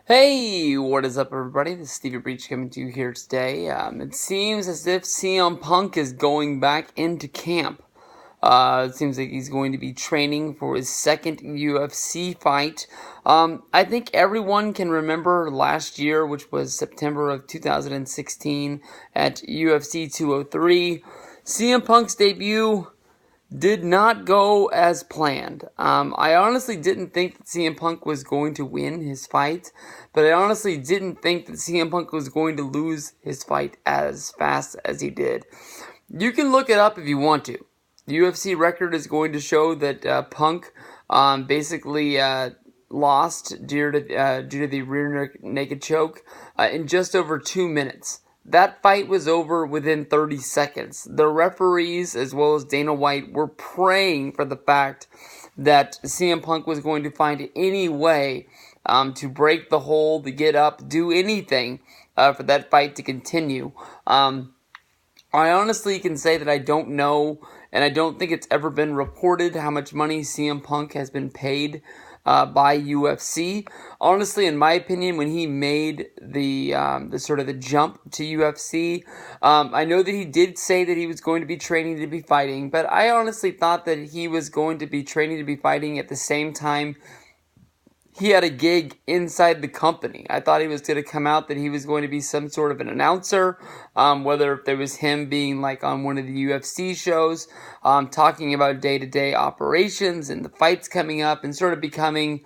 Hey, what is up, everybody? This is Stevie Breach coming to you here today. It seems as if CM Punk is going back into camp. It seems like he's going to be training for his second UFC fight. I think everyone can remember last year, which was September of 2016 at UFC 203. CM Punk's debut did not go as planned. I honestly didn't think that CM Punk was going to win his fight, but I honestly didn't think that CM Punk was going to lose his fight as fast as he did. You can look it up if you want to. The UFC record is going to show that Punk basically lost due to the rear naked choke in just over 2 minutes. That fight was over within 30 seconds. The referees, as well as Dana White, were praying for the fact that CM Punk was going to find any way to break the hold, to get up, do anything for that fight to continue. I honestly can say that I don't know, and I don't think it's ever been reported how much money CM Punk has been paid by UFC. Honestly, in my opinion, when he made the sort of the jump to UFC, I know that he did say that he was going to be training to be fighting, but I honestly thought that he was going to be training to be fighting at the same time he had a gig inside the company. I thought he was going to come out that he was going to be some sort of an announcer, whether if there was him being like on one of the UFC shows, talking about day-to-day operations and the fights coming up and sort of becoming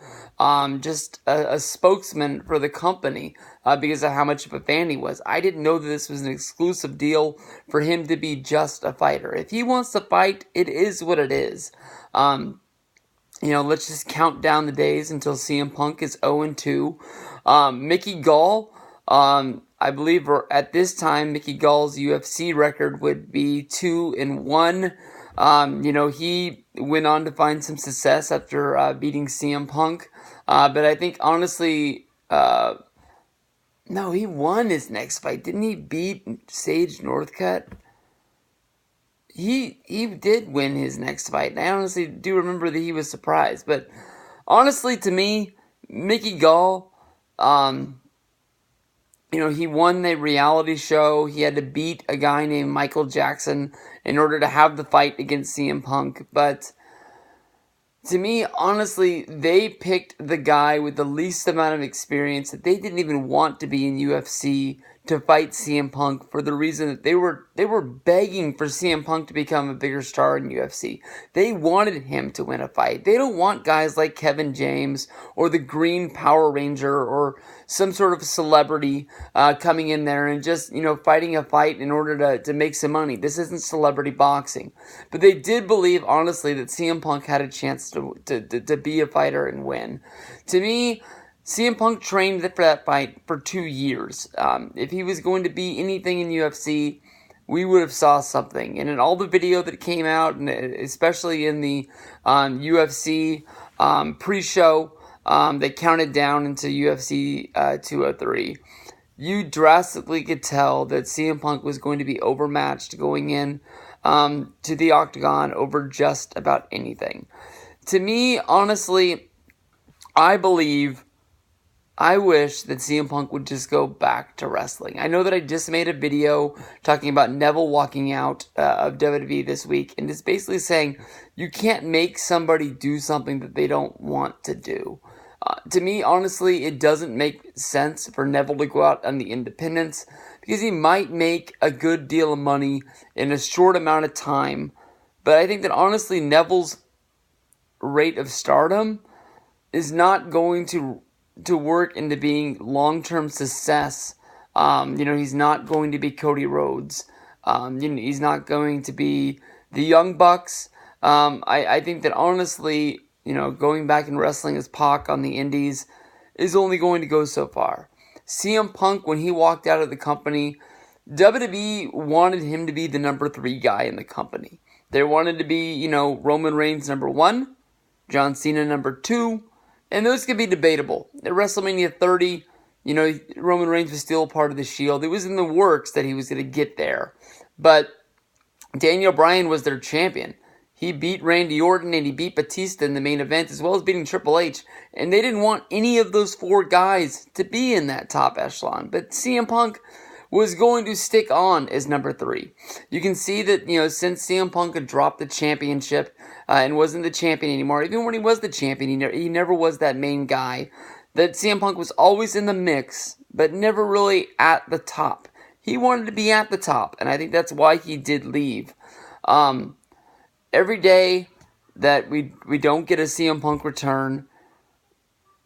just a spokesman for the company because of how much of a fan he was. I didn't know that this was an exclusive deal for him to be just a fighter. If he wants to fight, it is what it is. Let's just count down the days until CM Punk is 0-2. Mickey Gall, I believe at this time, Mickey Gall's UFC record would be 2-1. He went on to find some success after beating CM Punk. But I think, honestly, no, he won his next fight. Didn't he beat Sage Northcutt? He did win his next fight, and I honestly do remember that he was surprised. But honestly, to me, Mickey Gall, he won the reality show. He had to beat a guy named Michael Jackson in order to have the fight against CM Punk. But to me, honestly, they picked the guy with the least amount of experience that they didn't even want to be in UFC to fight CM Punk for the reason that they were begging for CM Punk to become a bigger star in UFC. They wanted him to win a fight. They don't want guys like Kevin James or the Green Power Ranger or some sort of celebrity coming in there and just, fighting a fight in order to make some money. This isn't celebrity boxing. But they did believe, honestly, that CM Punk had a chance to be a fighter and win. To me, CM Punk trained for that fight for 2 years. If he was going to be anything in UFC, we would have saw something. And in all the video that came out, and especially in the UFC pre-show, they counted down into UFC 203. You drastically could tell that CM Punk was going to be overmatched going in to the octagon over just about anything. To me, honestly, I wish that CM Punk would just go back to wrestling. I know that I just made a video talking about Neville walking out of WWE this week, and it's basically saying you can't make somebody do something that they don't want to do. To me, honestly, it doesn't make sense for Neville to go out on the independents because he might make a good deal of money in a short amount of time. But I think that, honestly, Neville's rate of stardom is not going to work into being long-term success. He's not going to be Cody Rhodes. He's not going to be the Young Bucks. I think that, honestly, going back and wrestling as Pac on the indies is only going to go so far. CM Punk, when he walked out of the company, WWE wanted him to be the number 3 guy in the company. They wanted to be, Roman Reigns number 1, John Cena number 2, and those could be debatable. At WrestleMania 30, Roman Reigns was still a part of the Shield. It was in the works that he was going to get there. But Daniel Bryan was their champion. He beat Randy Orton and he beat Batista in the main event, as well as beating Triple H. And they didn't want any of those 4 guys to be in that top echelon. But CM Punk was going to stick on as number 3. You can see that, since CM Punk had dropped the championship and wasn't the champion anymore, even when he was the champion, he never was that main guy, that CM Punk was always in the mix, but never really at the top. He wanted to be at the top, and I think that's why he did leave. Every day that we don't get a CM Punk return,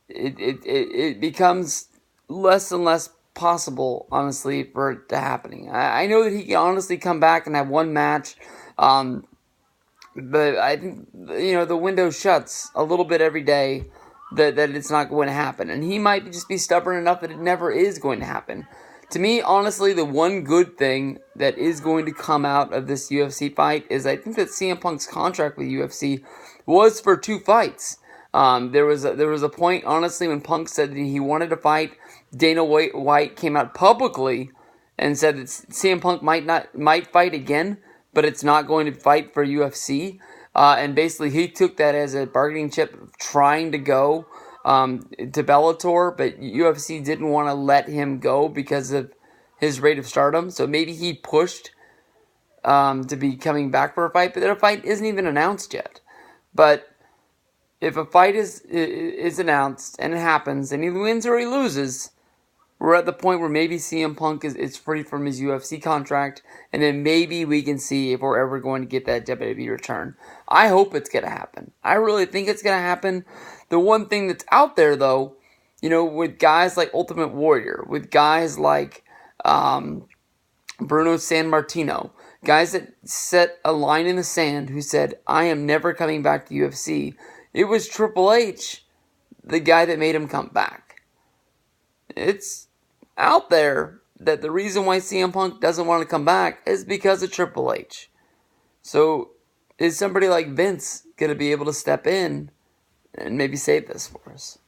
it becomes less and less possible, honestly, for it to happening. I know that he can honestly come back and have one match, but I think, the window shuts a little bit every day that it's not going to happen. And he might just be stubborn enough that it never is going to happen. To me, honestly, the one good thing that is going to come out of this UFC fight is I think that CM Punk's contract with UFC was for 2 fights. There was a point, honestly, when Punk said that he wanted to fight. Dana White came out publicly and said that CM Punk might fight again, but it's not going to fight for UFC. And basically, he took that as a bargaining chip of trying to go to Bellator, but UFC didn't want to let him go because of his rate of stardom. So maybe he pushed to be coming back for a fight, but that fight isn't even announced yet. But if a fight is announced and it happens, and he wins or he loses, we're at the point where maybe CM Punk is free from his UFC contract, and then maybe we can see if we're ever going to get that WWE return. I hope it's going to happen. I really think it's going to happen. The one thing that's out there, though, with guys like Ultimate Warrior, with guys like Bruno Sammartino, guys that set a line in the sand who said, I am never coming back to UFC, it was Triple H, the guy that made him come back. It's out there that the reason why CM Punk doesn't want to come back is because of Triple H. So is somebody like Vince going to be able to step in and maybe save this for us?